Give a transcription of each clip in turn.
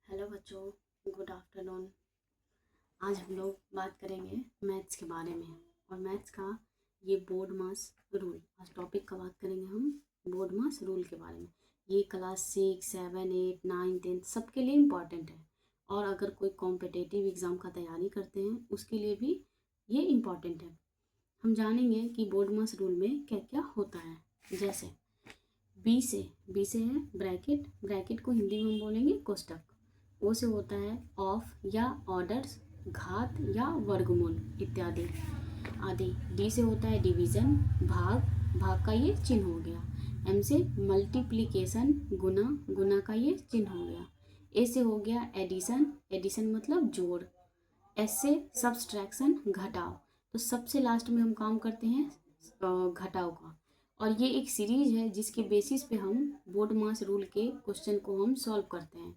Hello बच्चों, good afternoon. आज हम लोग बात करेंगे मैथ्स के बारे में और मैथ्स का ये बोर्ड मास रूल। आज टॉपिक का बात करेंगे हम बोर्ड मास रूल के बारे में। ये क्लास 6, 7, 8, 9, 10 सबके लिए इम्पॉर्टेंट है और अगर कोई कॉम्पिटिटिव एग्ज़ाम का तैयारी करते हैं उसके लिए भी ये इम्पॉर्टेंट है। हम जानेंगे कि बोर्ड मास रूल में क्या क्या होता है। जैसे बी से है ब्रैकेट, ब्रैकेट को हिंदी में हम बोलेंगे कोष्टक। ओ से होता है ऑफ या ऑर्डर्स, घात या वर्गमूल इत्यादि आदि। डी से होता है डिवीज़न, भाग, भाग का ये चिन्ह हो गया। एम से मल्टीप्लिकेशन, गुना, गुना का ये चिन्ह हो गया। ए से हो गया एडिशन, एडिशन मतलब जोड़। एस से सब्सट्रैक्शन, घटाव। तो सबसे लास्ट में हम काम करते हैं घटाव का। और ये एक सीरीज है जिसके बेसिस पे हम बोर्ड मास रूल के क्वेश्चन को हम सॉल्व करते हैं।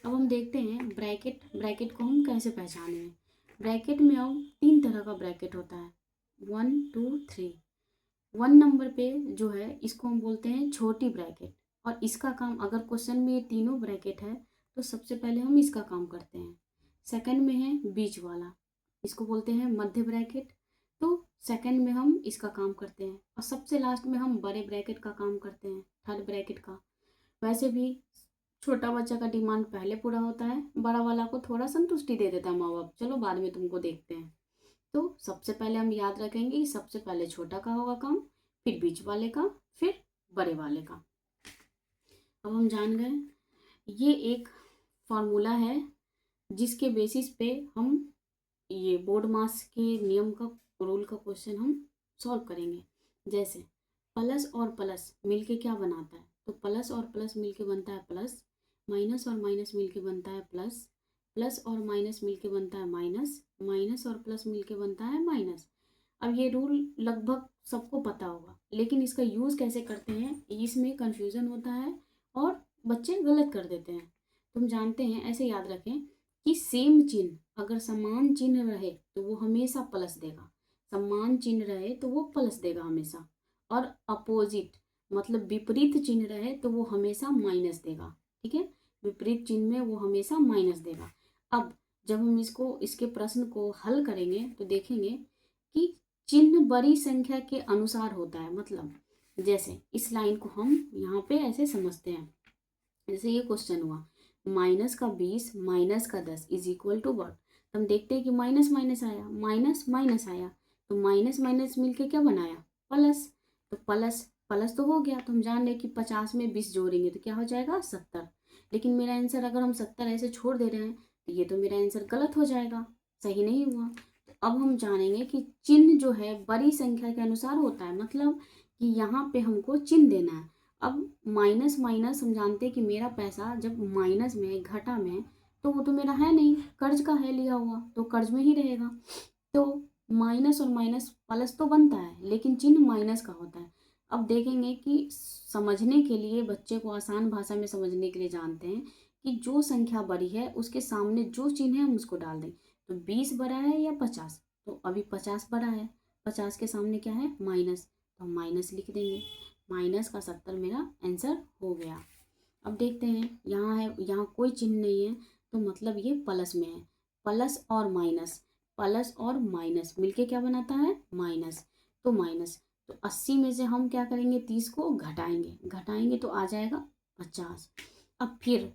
अब हम देखते हैं ब्रैकेट, ब्रैकेट को हम कैसे पहचानेंगे। ब्रैकेट में अब 3 तरह का ब्रैकेट होता है, 1, 2, 3। 1 नंबर पे जो है इसको हम बोलते हैं छोटी ब्रैकेट। और इसका काम, अगर क्वेश्चन में ये तीनों ब्रैकेट है तो सबसे पहले हम इसका काम करते हैं। सेकंड में है बीच वाला, इसको बोलते हैं मध्य ब्रैकेट, तो सेकंड में हम इसका काम करते हैं। और सबसे लास्ट में हम बड़े ब्रैकेट का काम करते हैं, थर्ड ब्रैकेट का। वैसे भी छोटा बच्चा का डिमांड पहले पूरा होता है, बड़ा वाला को थोड़ा संतुष्टि दे देता है माँ बाप, चलो बाद में तुमको देखते हैं। तो सबसे पहले हम याद रखेंगे कि सबसे पहले छोटा का होगा काम, फिर बीच वाले का, फिर बड़े वाले का। अब हम जान गए ये एक फॉर्मूला है जिसके बेसिस पे हम ये बोर्ड मास के नियम का, रूल का क्वेश्चन हम सॉल्व करेंगे। जैसे प्लस और प्लस मिलके क्या बनाता है, तो प्लस और प्लस मिलके बनता है प्लस, माइनस और माइनस मिलके बनता है प्लस, प्लस और माइनस मिलके बनता है माइनस, माइनस और प्लस मिलके बनता है माइनस। अब ये रूल लगभग सबको पता होगा, लेकिन इसका यूज़ कैसे करते हैं इसमें कन्फ्यूज़न होता है और बच्चे गलत कर देते हैं। तुम जानते हैं, ऐसे याद रखें कि सेम चिन्ह अगर समान चिन्ह रहे तो वो हमेशा प्लस देगा, समान चिन्ह रहे तो वो प्लस देगा हमेशा, और अपोजिट मतलब विपरीत चिन्ह रहे तो वो हमेशा माइनस देगा। ठीक है, विपरीत चिन्ह में वो हमेशा माइनस देगा। अब जब हम इसके प्रश्न को हल करेंगे तो देखेंगे कि चिन्ह बड़ी संख्या के अनुसार होता है। मतलब जैसे इस लाइन को हम यहाँ पे ऐसे समझते हैं, जैसे ये क्वेश्चन हुआ माइनस का 20 माइनस का 10 इज इक्वल टू व्हाट। तो हम देखते हैं कि माइनस माइनस आया, माइनस माइनस आया, तो माइनस माइनस मिलके क्या बनाया, प्लस। तो प्लस प्लस तो हो गया, तो हम जान रहे कि 50 में 20 जोड़ेंगे तो क्या हो जाएगा 70। लेकिन मेरा आंसर अगर हम 70 ऐसे छोड़ दे रहे हैं तो ये तो मेरा आंसर गलत हो जाएगा, सही नहीं हुआ। तो अब हम जानेंगे कि चिन्ह जो है बड़ी संख्या के अनुसार होता है, मतलब कि यहाँ पे हमको चिन्ह देना है। अब माइनस माइनस हम जानते हैं कि मेरा पैसा जब माइनस में घटा में तो वो तो मेरा है नहीं, कर्ज का है लिया हुआ, तो कर्ज में ही रहेगा। तो माइनस और माइनस प्लस तो बनता है लेकिन चिन्ह माइनस का होता है। अब देखेंगे कि समझने के लिए, बच्चे को आसान भाषा में समझने के लिए जानते हैं कि जो संख्या बड़ी है उसके सामने जो चिन्ह है हम उसको डाल दें। तो 20 बड़ा है या 50, तो अभी 50 बड़ा है, 50 के सामने क्या है माइनस, तो हम माइनस लिख देंगे। माइनस का 70 मेरा आंसर हो गया। अब देखते हैं यहाँ है, यहाँ कोई चिन्ह नहीं है तो मतलब ये प्लस में है। प्लस और माइनस, प्लस और माइनस मिलके क्या बनाता है माइनस, तो माइनस। तो 80 में से हम क्या करेंगे 30 को घटाएंगे, घटाएंगे तो आ जाएगा 50। अब फिर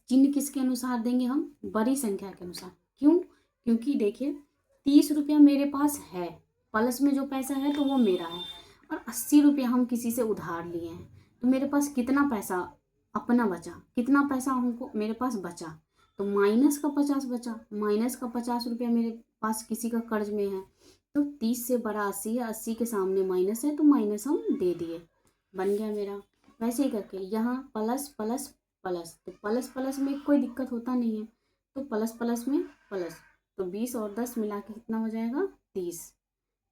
चिन्ह किसके अनुसार देंगे हम, बड़ी संख्या के अनुसार। क्यों, क्योंकि देखिए 30 रुपया मेरे पास है, प्लस में जो पैसा है तो वो मेरा है, और 80 रुपया हम किसी से उधार लिए हैं, तो मेरे पास कितना पैसा अपना बचा, कितना पैसा हमको मेरे पास बचा, तो माइनस का 50 बचा। माइनस का 50 रुपया मेरे पास किसी का कर्ज में है, तो 30 से बड़ा 80 है, 80 के सामने माइनस है तो माइनस हम दे दिए, बन गया मेरा। वैसे ही करके यहाँ प्लस प्लस प्लस, तो प्लस प्लस में कोई दिक्कत होता नहीं है, तो प्लस प्लस में प्लस, तो 20 और 10 मिला के कितना हो जाएगा 30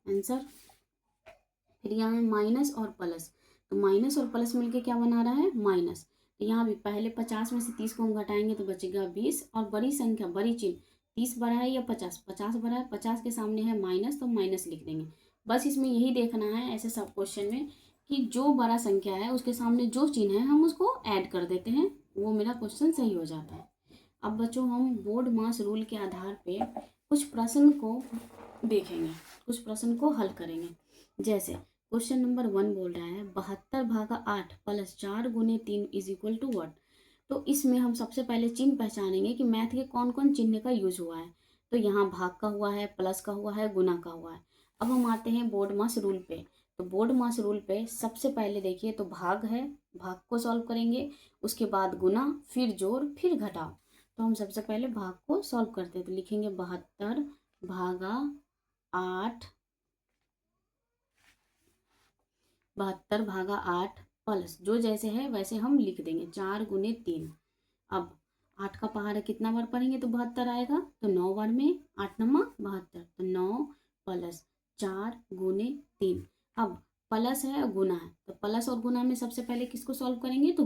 आंसर। फिर यहाँ है माइनस और प्लस, तो माइनस और प्लस मिलके क्या बना रहा है माइनस। तो यहाँ भी पहले 50 में से 30 को हम घटाएंगे तो बचेगा 20, और बड़ी संख्या बड़ी चिन्ह 30 बड़ा है या 50, 50 बड़ा है, 50 के सामने है माइनस तो माइनस लिख देंगे। बस इसमें यही देखना है ऐसे सब क्वेश्चन में कि जो बड़ा संख्या है उसके सामने जो चिन्ह है हम उसको ऐड कर देते हैं, वो मेरा क्वेश्चन सही हो जाता है। अब बच्चों हम बोर्ड मास रूल के आधार पे कुछ प्रश्न को देखेंगे, कुछ प्रश्न को हल करेंगे। जैसे क्वेश्चन नंबर 1 बोल रहा है 72/8 + 4 × 3 = व्हाट। तो इसमें हम सबसे पहले चिन्ह पहचानेंगे कि मैथ के कौन कौन चिन्ह का यूज हुआ है। तो यहाँ भाग का हुआ है, प्लस का हुआ है, गुना का हुआ है। अब हम आते हैं बोर्ड मास रूल पे। तो बोर्ड मास रूल पे सबसे पहले देखिए तो भाग है, भाग को सॉल्व करेंगे, उसके बाद गुना, फिर जोड़, फिर घटाव। तो हम सबसे पहले भाग को सॉल्व करते हैं। तो लिखेंगे 72/8 72/8 प्लस जो जैसे है वैसे हम लिख देंगे 4 × 3। अब 8 का पहाड़ा कितना बार पढ़ेंगे तो 72 आएगा। तो 9 बार में 8 9 72, तो 9 प्लस 4 × 3। अब प्लस है और गुना है, तो प्लस और गुना में सबसे पहले किसको सॉल्व करेंगे तो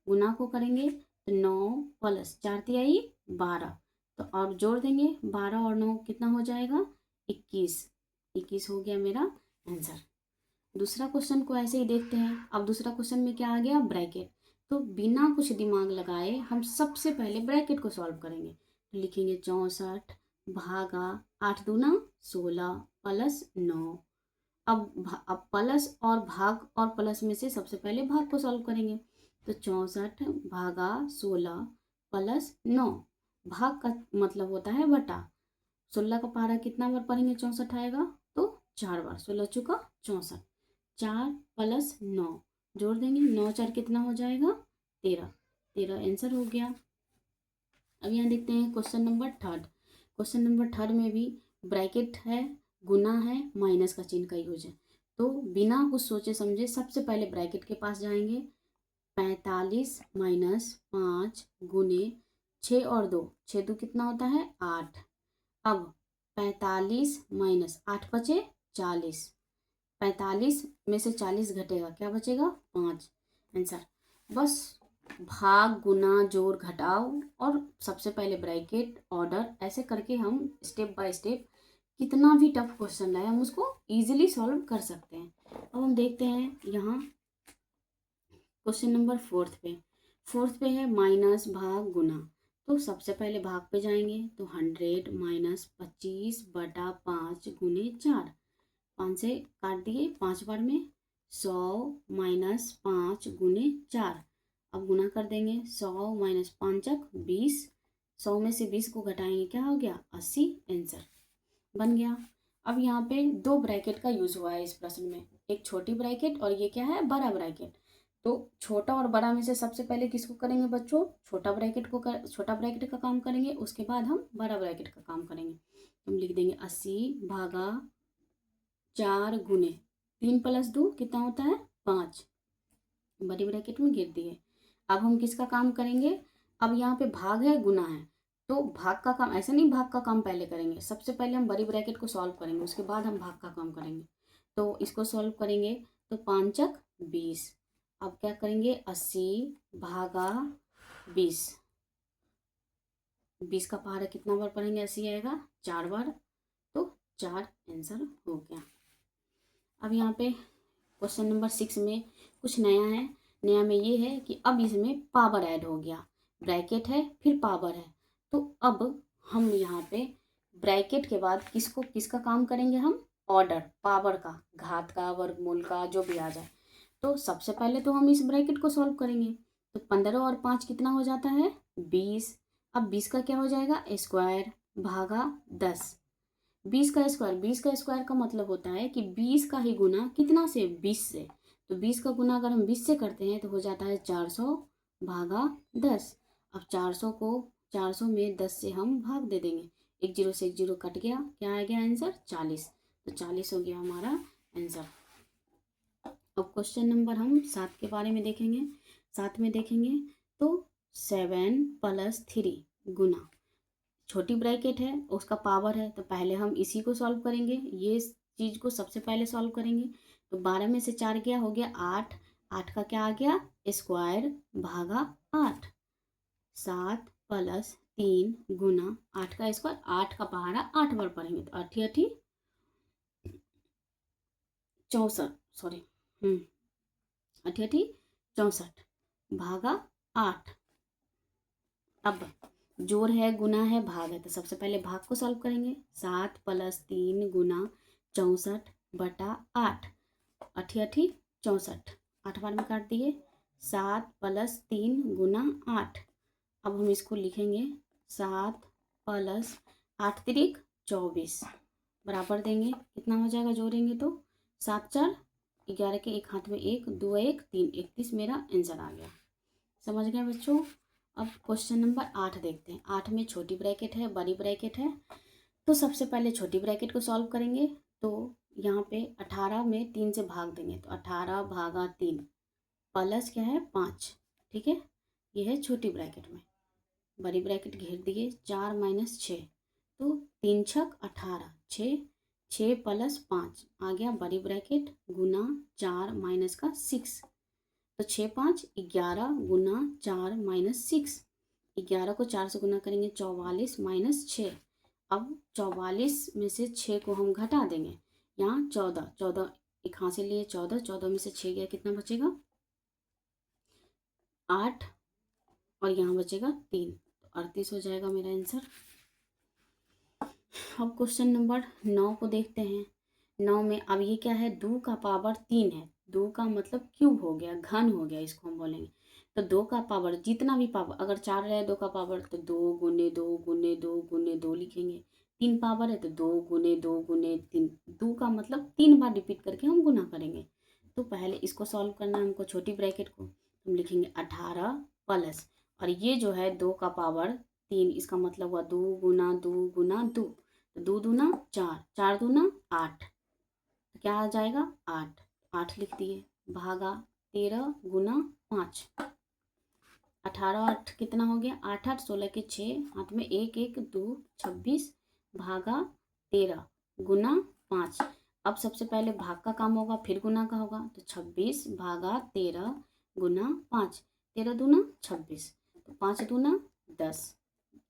गुना को करेंगे। तो 9 प्लस 4 तिहाई 12, तो और जोड़ देंगे 12 और 9 कितना हो जाएगा 21 हो गया मेरा आंसर। दूसरा क्वेश्चन को ऐसे ही देखते हैं। अब दूसरा क्वेश्चन में क्या आ गया ब्रैकेट। तो बिना कुछ दिमाग लगाए हम सबसे पहले ब्रैकेट को सॉल्व करेंगे। तो लिखेंगे 64/8 दूना 16 प्लस 9। अब प्लस और भाग और प्लस में से सबसे पहले भाग को सॉल्व करेंगे। तो 64/16 प्लस 9। भाग का मतलब होता है बटा। 16 का पहाड़ा कितना बार पढ़ेंगे 64 आएगा, तो 4 बार। 16 चुका 64, 4 प्लस 9 जोड़ देंगे, 9 4 कितना हो जाएगा 13 आंसर हो गया। अब यहाँ देखते हैं क्वेश्चन नंबर 3। क्वेश्चन नंबर 3 में भी ब्रैकेट है, गुना है, माइनस का चिन्ह का यूज है। तो बिना कुछ सोचे समझे सबसे पहले ब्रैकेट के पास जाएंगे। 45 - 5 × 6 और 2, 6 2 कितना होता है 8। अब 45 - 8 बचे 40, 45 में से 40 घटेगा क्या बचेगा 5 आंसर। बस भाग गुना जोड़ घटाव और सबसे पहले ब्रैकेट ऑर्डर ऐसे करके हम स्टेप बाय स्टेप कितना भी टफ क्वेश्चन लाए हम उसको इजीली सॉल्व कर सकते हैं। अब हम देखते हैं यहाँ क्वेश्चन नंबर 4 पे है माइनस भाग गुना। तो सबसे पहले भाग पे जाएंगे तो 100 - 25/5 × 4, 5 से काट दिए 5 बार में। 100 - 5 × 4, अब गुना कर देंगे। 100 - 5 20, 100 में से 20 को घटाएंगे क्या हो गया 80 आंसर बन गया। अब यहाँ पे दो ब्रैकेट का यूज हुआ है इस प्रश्न में, एक छोटी ब्रैकेट और ये क्या है बड़ा ब्रैकेट। तो छोटा और बड़ा में से सबसे पहले किसको करेंगे बच्चों छोटा ब्रैकेट का काम करेंगे, उसके बाद हम बड़ा ब्रैकेट का काम करेंगे। हम लिख देंगे 80/4 × 3 + 2 कितना होता है 5, बड़ी ब्रैकेट में गिर दिए। अब हम किसका काम करेंगे, अब यहाँ पे भाग है गुना है, तो भाग का काम ऐसे नहीं, भाग का काम पहले करेंगे। सबसे पहले हम बड़ी ब्रैकेट को सॉल्व करेंगे, उसके बाद हम भाग का काम करेंगे। तो इसको सॉल्व करेंगे तो 5 × 20, अब क्या करेंगे 80/20, 20 का पहाड़ा कितना बार पढ़ेंगे 80 आएगा 4 बार, तो 4 आंसर हो गया। अब यहाँ पे क्वेश्चन नंबर 6 में कुछ नया है। नया में ये है कि अब इसमें पावर ऐड हो गया, ब्रैकेट है फिर पावर है। तो अब हम यहाँ पे ब्रैकेट के बाद किसका काम करेंगे हम ऑर्डर, पावर का, घात का, वर्गमूल का, जो भी आ जाए। तो सबसे पहले तो हम इस ब्रैकेट को सॉल्व करेंगे। तो 15 और 5 कितना हो जाता है 20। अब 20 का क्या हो जाएगा स्क्वायर भागा 10। 20 का स्क्वायर का मतलब होता है कि 20 का ही गुना कितना से 20 से। तो 20 का गुना अगर हम 20 से करते हैं तो हो जाता है 400/10। अब 400 में 10 से हम भाग दे देंगे, एक जीरो से एक जीरो कट गया, क्या आ गया आंसर 40। तो 40 हो गया हमारा आंसर। अब क्वेश्चन नंबर हम 7 के बारे में देखेंगे। 7 में देखेंगे तो 7 + 3 गुना, छोटी ब्रैकेट है उसका पावर है, तो पहले हम इसी को सॉल्व करेंगे, ये चीज़ को सबसे पहले सॉल्व करेंगे। तो 12 में से 4 गया हो गया 8, 8 का क्या आ गया स्क्वायर भागा 8। 7 + 3 गुना 8 का स्क्वायर, 8 का पहाड़ा 8 बार पढ़ेंगे तो 8 8 64, सॉरी 8 8 64 भागा 8। अब जोड़ है, गुना है, भाग है। तो सबसे पहले भाग को सॉल्व करेंगे। 7 + 3 गुना 64/8। अठी अठी 64, 8 बार में काट दिए। 7 + 3 गुना 8। अब हम इसको लिखेंगे 7 + 8 तिरिक 24 बराबर देंगे। कितना हो जाएगा जोड़ेंगे तो 7 × 4 11 के एक हाथ में 1, 2 1 3 31 मेरा आंसर आ गया। समझ गए बच्चों। अब क्वेश्चन नंबर 8 देखते हैं। 8 में छोटी ब्रैकेट है, बड़ी ब्रैकेट है। तो सबसे पहले छोटी ब्रैकेट को सॉल्व करेंगे। तो यहाँ पे 18 में 3 से भाग देंगे तो 18 भागा 3 प्लस क्या है 5। ठीक है, ये है छोटी ब्रैकेट में। बड़ी ब्रैकेट घेर दिए 4 - 6 तो 3 × 6 = 18, 6 + 5 आ गया बड़ी ब्रैकेट गुना 4 - का 6 तो 6 5 11 गुना 4 - 6। 11 को 4 से गुना करेंगे 44 - 6। अब 44 में से 6 को हम घटा देंगे। यहाँ 14 14 एक हाथ से लिए 14 14 में से 6 गया कितना बचेगा 8 और यहाँ बचेगा 3 तो 38 हो जाएगा मेरा आंसर। अब क्वेश्चन नंबर 9 को देखते हैं। 9 में अब ये क्या है 2 का पावर 3 है। 2 का मतलब क्यूब हो गया, घन हो गया, इसको हम बोलेंगे। तो 2 का पावर जितना भी पावर, अगर 4 रहे 2 का पावर तो 2 गुने 2 गुने 2 गुने 2 लिखेंगे। 3 पावर है तो 2 गुने 2 गुने 3। 2 का मतलब 3 बार रिपीट करके हम गुना करेंगे। तो पहले इसको सॉल्व करना है हमको, छोटी ब्रैकेट को हम लिखेंगे 18 प्लस, और ये जो है 2 का पावर 3, इसका मतलब हुआ 2 गुना 2 गुना 2। तो 2 दूना 4, 4 दूना 8, तो क्या आ जाएगा 8। 8 लिख दिए भागा 13 गुना 5। 18 8 कितना हो गया 8 8 16 के 6 हाथ में 1 1 2 26 भागा 13 गुना 5। अब सबसे पहले भाग का काम होगा फिर गुना का होगा। तो 26 भागा 13 गुना 5, 13 दूना 26 तो 5 दूना 10,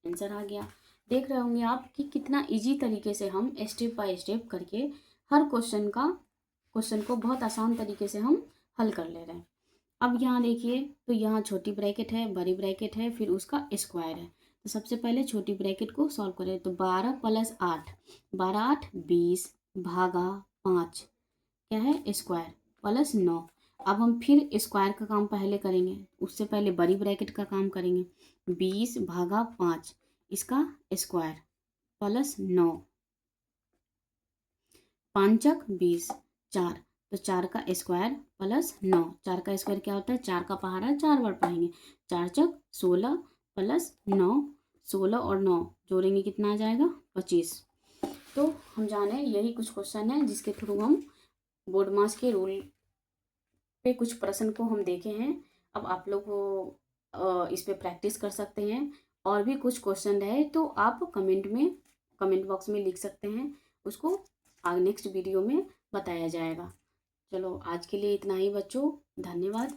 आंसर आ गया। देख रहे होंगे आप कि कितना इजी तरीके से हम स्टेप बाय स्टेप करके हर क्वेश्चन को बहुत आसान तरीके से हम हल कर ले रहे हैं। अब यहाँ देखिए तो यहाँ छोटी ब्रैकेट है, बड़ी ब्रैकेट है, फिर उसका स्क्वायर है। तो सबसे पहले छोटी ब्रैकेट को सॉल्व करें। तो 12 + 8, 12 8 20 भागा 5 क्या है स्क्वायर प्लस 9। अब हम फिर स्क्वायर का काम पहले करेंगे, उससे पहले बड़ी ब्रैकेट का काम करेंगे। 20 भागा 5 इसका स्क्वायर प्लस 9, 5 × 20 4 तो 4 का स्क्वायर प्लस 9। 4 का स्क्वायर क्या होता है 4 का पहाड़ा 4 बार पढ़ेंगे। 4 × 16 प्लस 9, 16 और 9 जोड़ेंगे कितना आ जाएगा 25। तो हम जाने यही कुछ क्वेश्चन है जिसके थ्रू हम बोर्ड मास के रूल पे कुछ प्रश्न को हम देखे हैं। अब आप लोग इस पे प्रैक्टिस कर सकते हैं। और भी कुछ क्वेश्चन रहे तो आप कमेंट बॉक्स में लिख सकते हैं, उसको नेक्स्ट वीडियो में बताया जाएगा। चलो आज के लिए इतना ही बच्चों, धन्यवाद।